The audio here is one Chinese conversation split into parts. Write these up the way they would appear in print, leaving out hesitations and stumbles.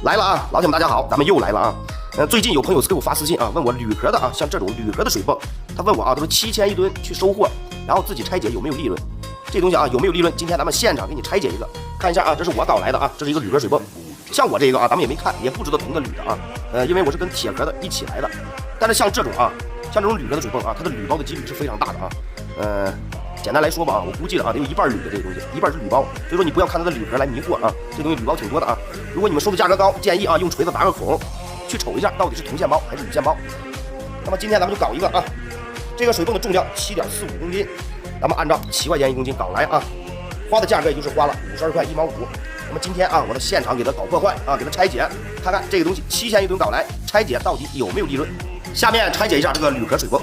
来了啊，老铁们大家好，咱们又来了啊。最近有朋友给我发私信啊，问我铝壳的啊，像这种铝壳的水泵，他问我啊，都是7000一吨去收货，然后自己拆解有没有利润？这东西啊有没有利润？今天咱们现场给你拆解一个，看一下啊，这是我搞来的啊，这是一个铝壳水泵。像我这个啊，咱们也没看，也不知道铜的铝的啊，因为我是跟铁壳的一起来的。但是像这种啊，像这种铝壳的水泵啊，它的铝包的几率是非常大的啊。简单来说吧啊，我估计的啊，得有一半铝的这个东西，一半是铝包，所以说你不要看它的铝壳来迷惑啊，这东西铝包挺多的啊。如果你们收的价格高，建议啊用锤子打个孔，去瞅一下到底是铜线包还是铝线包。那么今天咱们就搞一个啊，这个水泵的重量7.45公斤，咱们按照7块钱1公斤搞来啊，花的价格也就是花了52块1毛5。那么今天啊，我的现场给它搞破坏啊，给它拆解，看看这个东西7000一吨搞来，拆解到底有没有利润。下面拆解一下这个铝壳水泵。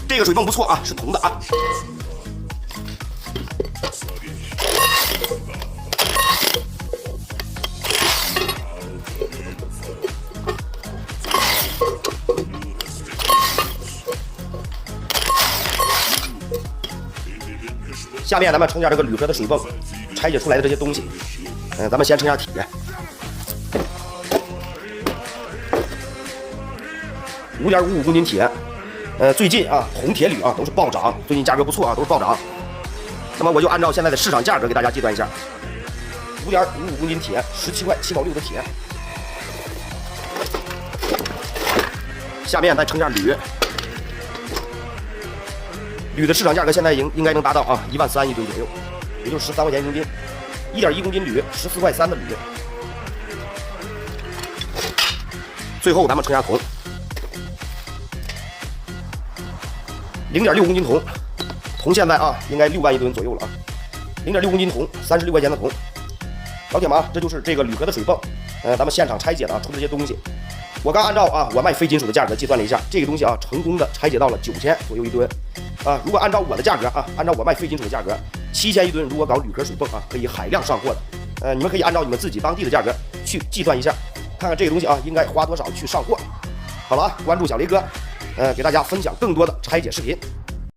这个水泵不错啊，是铜的啊。下面咱们称一下这个铝壳的水泵拆解出来的这些东西。咱们先称一下铁。5.55公斤铁。最近啊，铜铁铝啊都是暴涨，最近价格不错啊，都是暴涨。那么我就按照现在的市场价格给大家计算一下，5.55公斤铁，17块7毛6的铁。下面再称一下铝，铝的市场价格现在应该能达到啊13000一吨左右，也就是13块钱1公斤，1.1公斤铝，14块3的铝。最后咱们称一下铜。0.6公斤铜，铜现在啊应该6万一吨左右了啊。0.6公斤铜，36块钱的铜。老铁们啊，这就是这个铝壳的水泵，咱们现场拆解的啊，出这些东西。我刚按照啊我卖非金属的价格计算了一下，这个东西啊成功的拆解到了9000左右一吨啊。如果按照我的价格啊，按照我卖非金属的价格，7000一吨，如果搞铝壳水泵啊，可以海量上货的。你们可以按照你们自己当地的价格去计算一下，看看这个东西啊应该花多少去上货。好了啊，关注小雷哥。给大家分享更多的拆解视频。